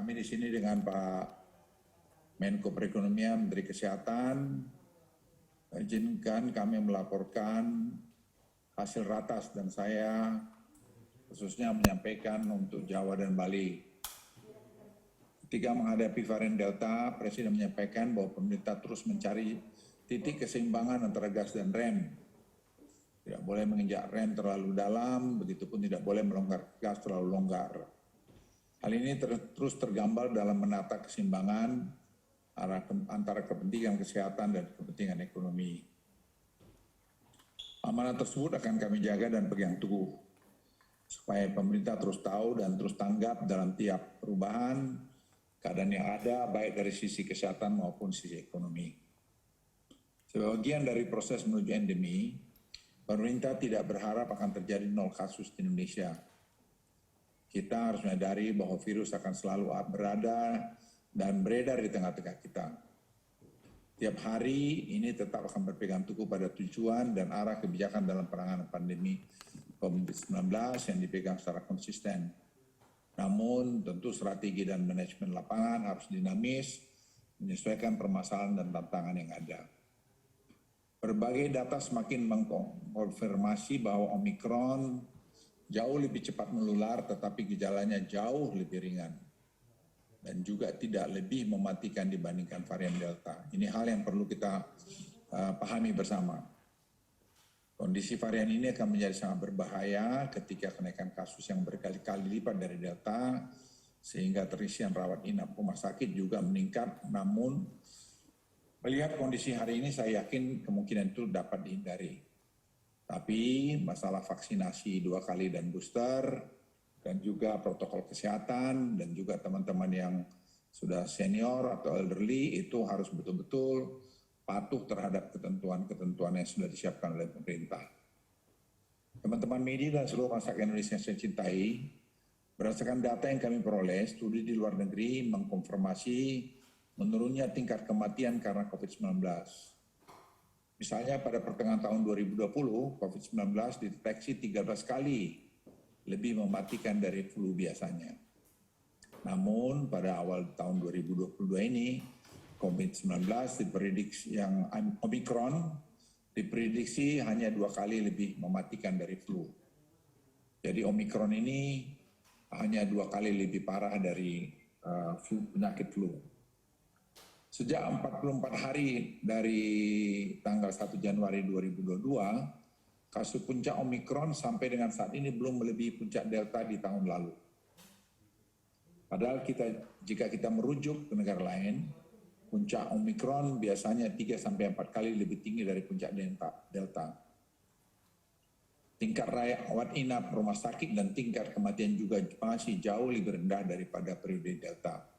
kami di sini dengan Pak Menko Perekonomian, Menteri Kesehatan, izinkan kami melaporkan hasil ratas dan saya khususnya menyampaikan untuk Jawa dan Bali. Ketika menghadapi varian Delta, Presiden menyampaikan bahwa pemerintah terus mencari titik keseimbangan antara gas dan rem. Tidak boleh menginjak rem terlalu dalam, begitupun tidak boleh melonggar gas terlalu longgar. Hal ini terus tergambar dalam menata keseimbangan antara kepentingan kesehatan dan kepentingan ekonomi. Amanat tersebut akan kami jaga dan pegang teguh, supaya pemerintah terus tahu dan terus tanggap dalam tiap perubahan keadaan yang ada, baik dari sisi kesehatan maupun sisi ekonomi. Sebagian dari proses menuju endemi, pemerintah tidak berharap akan terjadi 0 kasus di Indonesia. Kita harus menyadari bahwa virus akan selalu berada dan beredar di tengah-tengah kita. Tiap hari ini tetap akan berpegang teguh pada tujuan dan arah kebijakan dalam penanganan pandemi COVID-19 yang dipegang secara konsisten. Namun tentu strategi dan manajemen lapangan harus dinamis, menyesuaikan permasalahan dan tantangan yang ada. Berbagai data semakin mengkonfirmasi bahwa Omikron jauh lebih cepat menular tetapi gejalanya jauh lebih ringan dan juga tidak lebih mematikan dibandingkan varian Delta. Ini hal yang perlu kita pahami bersama. Kondisi varian ini akan menjadi sangat berbahaya ketika kenaikan kasus yang berkali-kali lipat dari Delta sehingga terisian rawat inap rumah sakit juga meningkat. Namun melihat kondisi hari ini saya yakin kemungkinan itu dapat dihindari. Tapi masalah vaksinasi 2 kali dan booster dan juga protokol kesehatan dan juga teman-teman yang sudah senior atau elderly itu harus betul-betul patuh terhadap ketentuan-ketentuan yang sudah disiapkan oleh pemerintah. Teman-teman media dan seluruh masyarakat Indonesia yang saya cintai, berdasarkan data yang kami peroleh, studi di luar negeri mengkonfirmasi menurunnya tingkat kematian karena COVID-19. Misalnya pada pertengahan tahun 2020, COVID-19 dideteksi 13 kali lebih mematikan dari flu biasanya. Namun pada awal tahun 2022 ini, COVID-19 diprediksi yang Omikron diprediksi hanya 2 kali lebih mematikan dari flu. Jadi Omikron ini hanya 2 kali lebih parah dari penyakit flu. Sejak 44 hari dari tanggal 1 Januari 2022, kasus puncak Omikron sampai dengan saat ini belum melebihi puncak Delta di tahun lalu. Padahal jika kita merujuk ke negara lain, puncak Omikron biasanya 3-4 kali lebih tinggi dari puncak Delta. Tingkat rawat inap rumah sakit dan tingkat kematian juga masih jauh lebih rendah daripada periode Delta.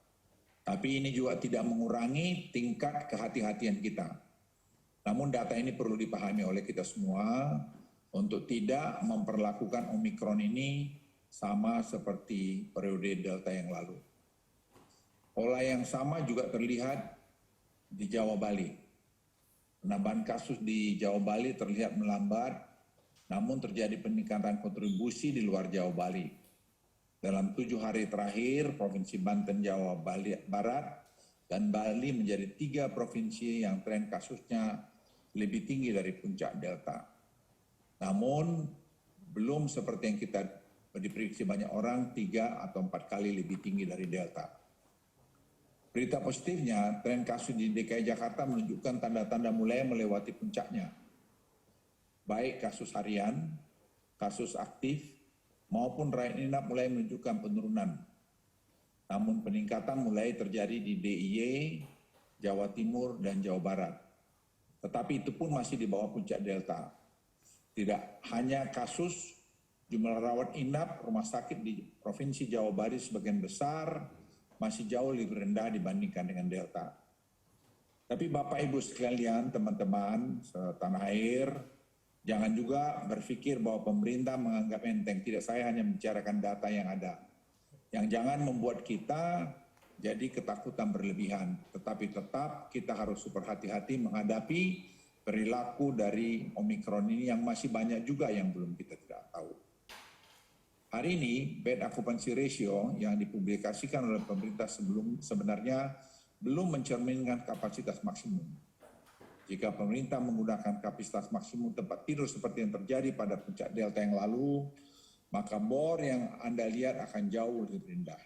Tapi ini juga tidak mengurangi tingkat kehati-hatian kita. Namun data ini perlu dipahami oleh kita semua untuk tidak memperlakukan Omikron ini sama seperti periode Delta yang lalu. Pola yang sama juga terlihat di Jawa Bali. Penambahan kasus di Jawa Bali terlihat melambat, namun terjadi peningkatan kontribusi di luar Jawa Bali. Dalam 7 hari terakhir, Provinsi Banten, Jawa Barat, dan Bali menjadi 3 provinsi yang tren kasusnya lebih tinggi dari puncak Delta. Namun, belum seperti yang kita diprediksi banyak orang, 3 atau 4 kali lebih tinggi dari Delta. Berita positifnya, tren kasus di DKI Jakarta menunjukkan tanda-tanda mulai melewati puncaknya. Baik kasus harian, kasus aktif, maupun rawat inap mulai menunjukkan penurunan. Namun peningkatan mulai terjadi di DIY, Jawa Timur, dan Jawa Barat. Tetapi itu pun masih di bawah puncak Delta. Tidak hanya kasus, jumlah rawat inap rumah sakit di Provinsi Jawa Bali sebagian besar masih jauh lebih rendah dibandingkan dengan Delta. Tapi Bapak Ibu sekalian, teman-teman setanah air, jangan juga berpikir bahwa pemerintah menganggap enteng. Tidak, saya hanya membicarakan data yang ada. Yang jangan membuat kita jadi ketakutan berlebihan. Tetapi tetap kita harus super hati-hati menghadapi perilaku dari Omikron ini yang masih banyak juga yang belum kita tidak tahu. Hari ini, bed occupancy ratio yang dipublikasikan oleh pemerintah sebenarnya belum mencerminkan kapasitas maksimum. Jika pemerintah menggunakan kapasitas maksimum tempat tidur seperti yang terjadi pada puncak Delta yang lalu, maka bor yang Anda lihat akan jauh lebih rendah.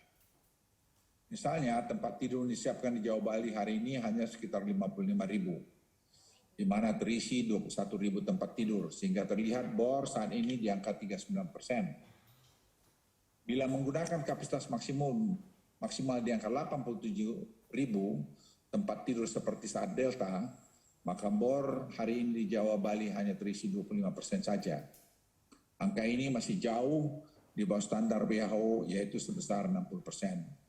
Misalnya, tempat tidur yang disiapkan di Jawa Bali hari ini hanya sekitar 55.000, di mana terisi 21.000 tempat tidur, sehingga terlihat bor saat ini di angka 39%. Bila menggunakan kapasitas maksimal di angka 87.000 tempat tidur seperti saat Delta, maka bor hari ini di Jawa Bali hanya terisi 25% saja. Angka ini masih jauh di bawah standar WHO, yaitu sebesar 60%.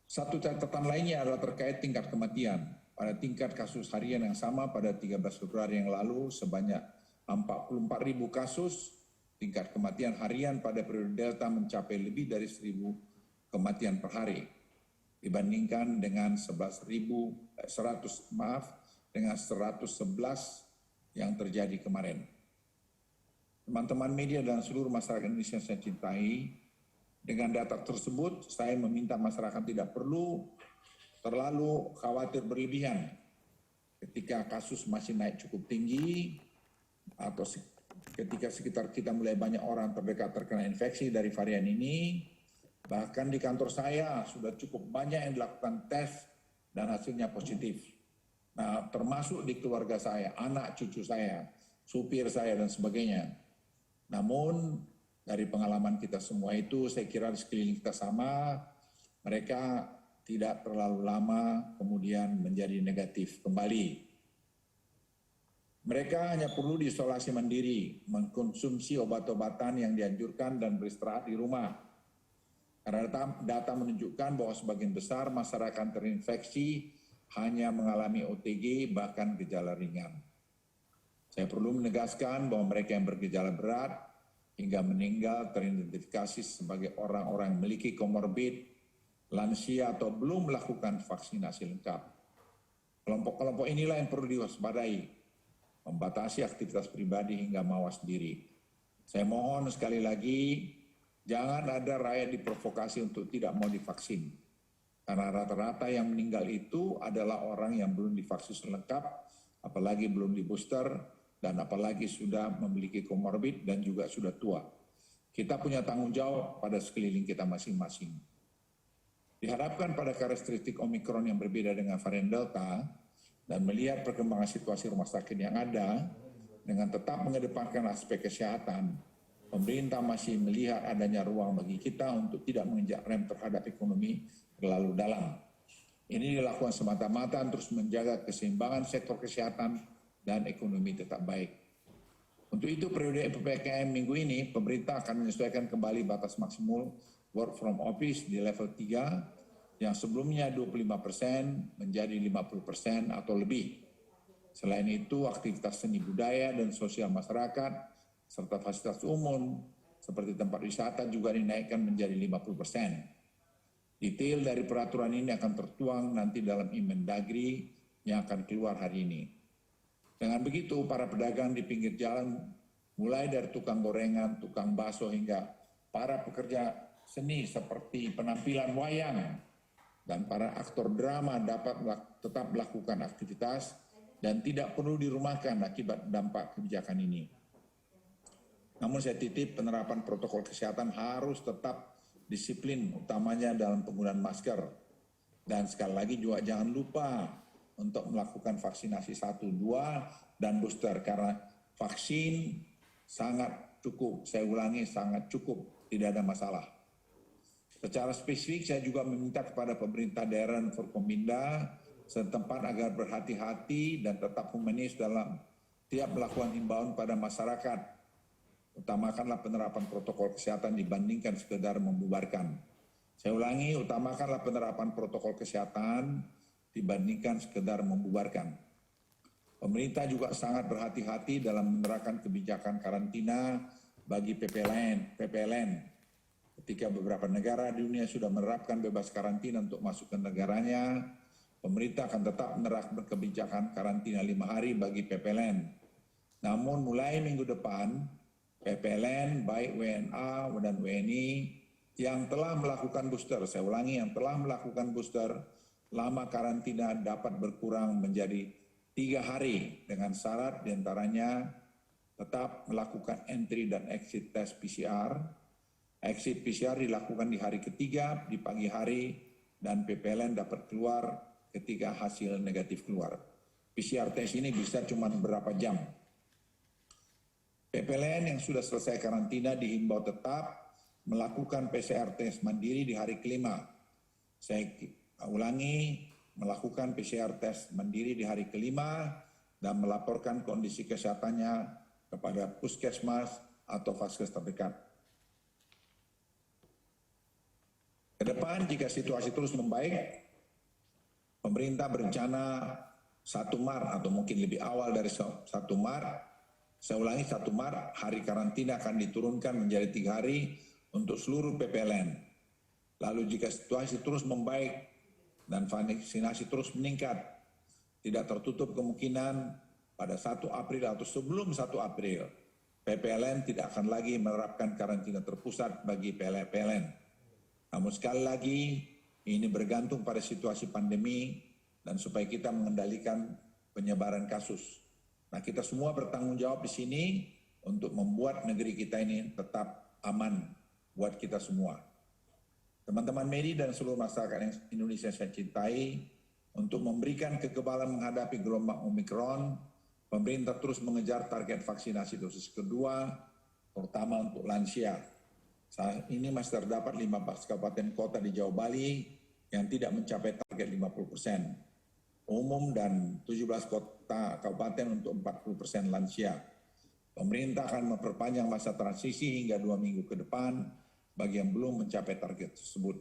Satu catatan lainnya adalah terkait tingkat kematian. Pada tingkat kasus harian yang sama pada 13 Februari yang lalu sebanyak 44.000 kasus, tingkat kematian harian pada periode Delta mencapai lebih dari 1.000 kematian per hari, dibandingkan dengan 111 yang terjadi kemarin. Teman-teman media dan seluruh masyarakat Indonesia yang saya cintai, dengan data tersebut saya meminta masyarakat tidak perlu terlalu khawatir berlebihan ketika kasus masih naik cukup tinggi atau ketika sekitar kita mulai banyak orang terkena infeksi dari varian ini. Bahkan di kantor saya sudah cukup banyak yang dilakukan tes dan hasilnya positif. Nah, termasuk di keluarga saya, anak cucu saya, supir saya dan sebagainya. Namun dari pengalaman kita semua itu saya kira di sekeliling kita sama, mereka tidak terlalu lama kemudian menjadi negatif kembali. Mereka hanya perlu diisolasi mandiri, mengkonsumsi obat-obatan yang dianjurkan dan beristirahat di rumah. Karena data menunjukkan bahwa sebagian besar masyarakat terinfeksi hanya mengalami OTG bahkan gejala ringan. Saya perlu menegaskan bahwa mereka yang bergejala berat hingga meninggal teridentifikasi sebagai orang-orang yang memiliki komorbid, lansia atau belum melakukan vaksinasi lengkap. Kelompok-kelompok inilah yang perlu diwaspadai, membatasi aktivitas pribadi hingga mawas diri. Saya mohon sekali lagi, jangan ada rakyat diprovokasi untuk tidak mau divaksin. Karena rata-rata yang meninggal itu adalah orang yang belum divaksin lengkap, apalagi belum di booster, dan apalagi sudah memiliki komorbid dan juga sudah tua. Kita punya tanggung jawab pada sekeliling kita masing-masing. Diharapkan pada karakteristik Omikron yang berbeda dengan varian Delta, dan melihat perkembangan situasi rumah sakit yang ada, dengan tetap mengedepankan aspek kesehatan, pemerintah masih melihat adanya ruang bagi kita untuk tidak menginjak rem terhadap ekonomi terlalu dalam. Ini dilakukan semata-mata terus menjaga keseimbangan sektor kesehatan dan ekonomi tetap baik. Untuk itu periode PPKM minggu ini, pemerintah akan menyesuaikan kembali batas maksimum work from office di level 3 yang sebelumnya 25% menjadi 50% atau lebih. Selain itu, aktivitas seni budaya dan sosial masyarakat serta fasilitas umum seperti tempat wisata juga dinaikkan menjadi 50%. Detail dari peraturan ini akan tertuang nanti dalam Inmendagri yang akan keluar hari ini. Dengan begitu, para pedagang di pinggir jalan, mulai dari tukang gorengan, tukang bakso hingga para pekerja seni seperti penampilan wayang dan para aktor drama dapat tetap melakukan aktivitas dan tidak perlu dirumahkan akibat dampak kebijakan ini. Namun saya titip penerapan protokol kesehatan harus tetap disiplin, utamanya dalam penggunaan masker. Dan sekali lagi juga jangan lupa untuk melakukan vaksinasi 1, 2, dan booster. Karena vaksin sangat cukup, saya ulangi sangat cukup, tidak ada masalah. Secara spesifik saya juga meminta kepada pemerintah daerah dan Forkominda setempat agar berhati-hati dan tetap humanis dalam tiap melakukan himbauan pada masyarakat. Utamakanlah penerapan protokol kesehatan dibandingkan sekedar membubarkan. Saya ulangi, utamakanlah penerapan protokol kesehatan dibandingkan sekedar membubarkan. Pemerintah juga sangat berhati-hati dalam menerapkan kebijakan karantina bagi PPLN. Ketika beberapa negara di dunia sudah menerapkan bebas karantina untuk masuk ke negaranya, pemerintah akan tetap menerapkan kebijakan karantina 5 hari bagi PPLN. Namun mulai minggu depan, PPLN, baik WNA dan WNI yang telah melakukan booster, saya ulangi, yang telah melakukan booster, lama karantina dapat berkurang menjadi 3 hari dengan syarat diantaranya tetap melakukan entry dan exit test PCR. Exit PCR dilakukan di hari ketiga, di pagi hari, dan PPLN dapat keluar ketika hasil negatif keluar. PCR test ini bisa cuma berapa jam. PPLN yang sudah selesai karantina dihimbau tetap melakukan PCR test mandiri di hari kelima. Saya ulangi, melakukan PCR test mandiri di hari kelima dan melaporkan kondisi kesehatannya kepada puskesmas atau vaskes terdekat. Ke depan, jika situasi terus membaik, pemerintah berencana 1 Maret atau mungkin lebih awal dari 1 Maret, saya ulangi 1 Maret, hari karantina akan diturunkan menjadi 3 hari untuk seluruh PPLN. Lalu jika situasi terus membaik dan vaksinasi terus meningkat, tidak tertutup kemungkinan pada 1 April atau sebelum 1 April, PPLN tidak akan lagi menerapkan karantina terpusat bagi PLN. Namun sekali lagi, ini bergantung pada situasi pandemi dan supaya kita mengendalikan penyebaran kasus. Nah, kita semua bertanggung jawab di sini untuk membuat negeri kita ini tetap aman buat kita semua. Teman-teman media dan seluruh masyarakat Indonesia saya cintai, untuk memberikan kekebalan menghadapi gelombang Omikron, pemerintah terus mengejar target vaksinasi dosis kedua, terutama untuk lansia. Saat ini masih terdapat 15 kabupaten kota di Jawa Bali yang tidak mencapai target 50%. Umum dan 17 kota kabupaten untuk 40% lansia. Pemerintah akan memperpanjang masa transisi hingga 2 minggu ke depan bagi yang belum mencapai target tersebut.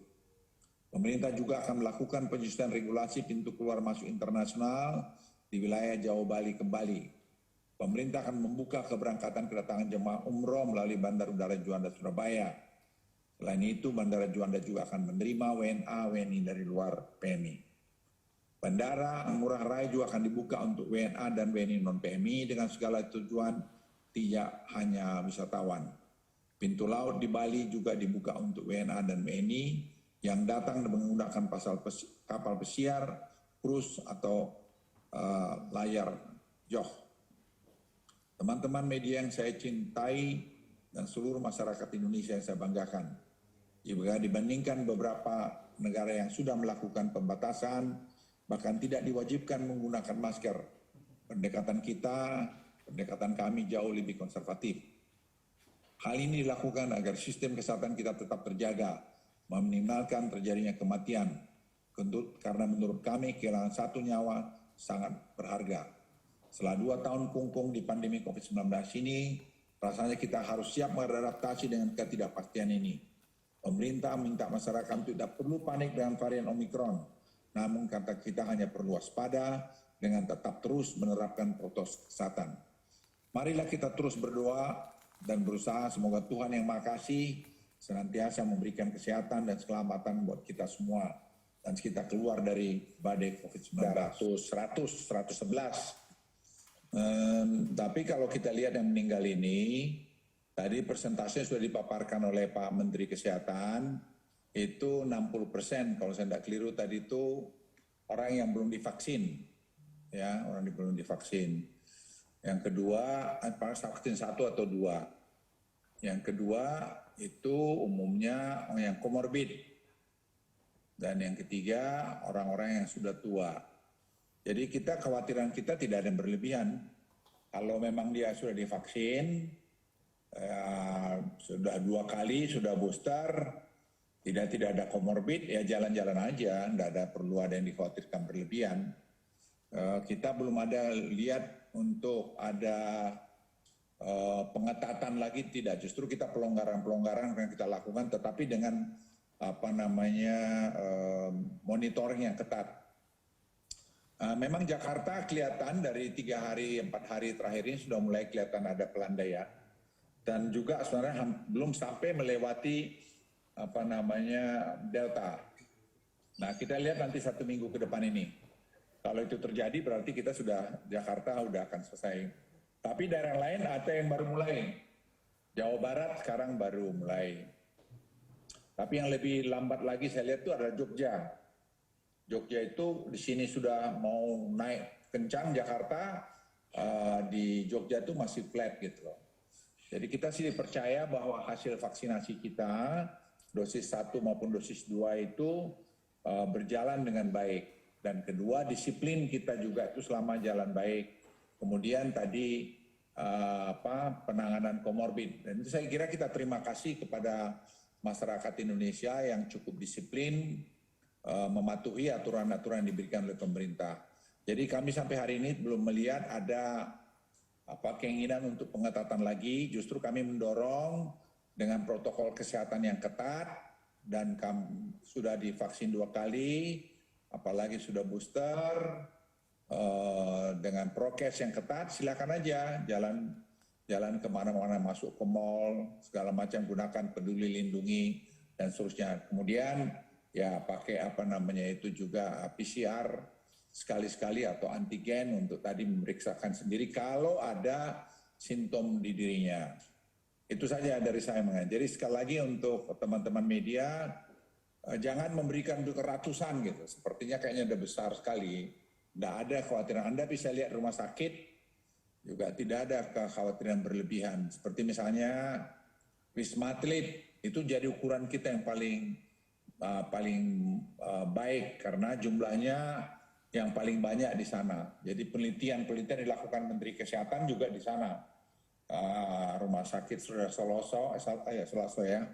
Pemerintah juga akan melakukan penyesuaian regulasi pintu keluar masuk internasional di wilayah Jawa Bali kembali. Pemerintah akan membuka keberangkatan kedatangan jemaah umroh melalui Bandar Udara Juanda Surabaya. Selain itu, Bandara Juanda juga akan menerima WNA, WNI dari luar PMI. Bandara Ngurah Rai juga akan dibuka untuk WNA dan WNI non-PMI dengan segala tujuan, tidak hanya wisatawan. Pintu laut di Bali juga dibuka untuk WNA dan WNI yang datang menggunakan kapal pesiar, krus atau layar joh. Teman-teman media yang saya cintai dan seluruh masyarakat Indonesia yang saya banggakan, jika dibandingkan beberapa negara yang sudah melakukan pembatasan, bahkan tidak diwajibkan menggunakan masker, pendekatan kami jauh lebih konservatif. Hal ini dilakukan agar sistem kesehatan kita tetap terjaga, meminimalkan terjadinya kematian, karena menurut kami kehilangan 1 nyawa sangat berharga. Setelah 2 tahun kungkung di pandemi COVID-19 ini, rasanya kita harus siap beradaptasi dengan ketidakpastian ini. Pemerintah minta masyarakat tidak perlu panik dengan varian Omikron, namun kata kita hanya perlu waspada dengan tetap terus menerapkan protokol kesehatan. Marilah kita terus berdoa dan berusaha, semoga Tuhan yang Maha Kasih senantiasa memberikan kesehatan dan keselamatan buat kita semua dan kita keluar dari badai COVID-19. 111. Tapi kalau kita lihat yang meninggal ini, tadi persentasenya sudah dipaparkan oleh Pak Menteri Kesehatan, itu 60%, kalau saya tidak keliru tadi itu orang yang belum divaksin, ya, orang yang belum divaksin. Yang kedua, vaksin 1 atau 2. Yang kedua itu umumnya orang yang komorbid. Dan yang ketiga, orang-orang yang sudah tua. Jadi kekhawatiran kita tidak ada yang berlebihan. Kalau memang dia sudah divaksin, sudah 2 kali, sudah booster, tidak ada komorbid, ya jalan-jalan aja, tidak perlu ada yang dikhawatirkan berlebihan. Kita belum ada lihat untuk ada pengetatan lagi, tidak. Justru kita pelonggaran yang kita lakukan, tetapi dengan monitoring yang ketat. Memang Jakarta kelihatan dari 3 hari, 4 hari terakhir ini sudah mulai kelihatan ada pelandaian. Dan juga sebenarnya belum sampai melewati Delta. Nah, kita lihat nanti 1 minggu ke depan ini. Kalau itu terjadi berarti kita Jakarta sudah akan selesai. Tapi daerah lain ada yang baru mulai. Jawa Barat sekarang baru mulai. Tapi yang lebih lambat lagi saya lihat itu adalah Jogja. Jogja itu di sini sudah mau naik kencang, Jakarta di Jogja itu masih flat gitu loh. Jadi kita sih percaya bahwa hasil vaksinasi kita, dosis 1 maupun dosis 2 itu berjalan dengan baik. Dan kedua, disiplin kita juga itu selama jalan baik. Kemudian tadi penanganan komorbid. Dan itu saya kira kita terima kasih kepada masyarakat Indonesia yang cukup disiplin, mematuhi aturan-aturan yang diberikan oleh pemerintah. Jadi kami sampai hari ini belum melihat ada keinginan untuk pengetatan lagi, justru kami mendorong dengan protokol kesehatan yang ketat dan kami sudah divaksin 2 kali, apalagi sudah booster, dengan prokes yang ketat, silakan aja jalan kemana-mana, masuk ke mall, segala macam, gunakan peduli lindungi dan seterusnya. Kemudian ya pakai itu juga PCR sekali-sekali atau antigen untuk tadi memeriksakan sendiri kalau ada simptom di dirinya. Itu saja dari saya. Jadi sekali lagi untuk teman-teman media, jangan memberikan ratusan gitu. Sepertinya kayaknya udah besar sekali. Tidak ada kekhawatiran. Anda bisa lihat rumah sakit, juga tidak ada kekhawatiran berlebihan. Seperti misalnya Wisma Atlet, itu jadi ukuran kita yang paling baik karena jumlahnya yang paling banyak di sana. Jadi penelitian dilakukan Menteri Kesehatan juga di sana. Rumah sakit Soloso ya.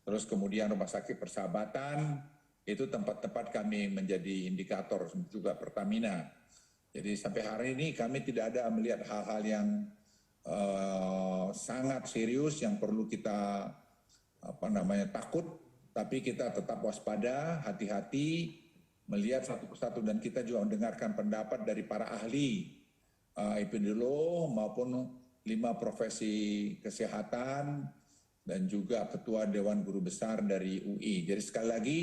Terus kemudian Rumah Sakit Persahabatan, itu tempat-tempat kami menjadi indikator juga Pertamina. Jadi sampai hari ini kami tidak ada melihat hal-hal yang sangat serius yang perlu kita takut, tapi kita tetap waspada, hati-hati, melihat satu persatu, dan kita juga mendengarkan pendapat dari para ahli epidemiolog maupun 5 profesi kesehatan dan juga Ketua Dewan Guru Besar dari UI. Jadi sekali lagi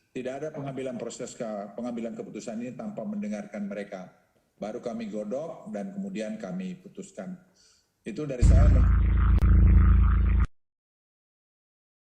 tidak ada pengambilan keputusan ini tanpa mendengarkan mereka. Baru kami godok dan kemudian kami putuskan. Itu dari saya.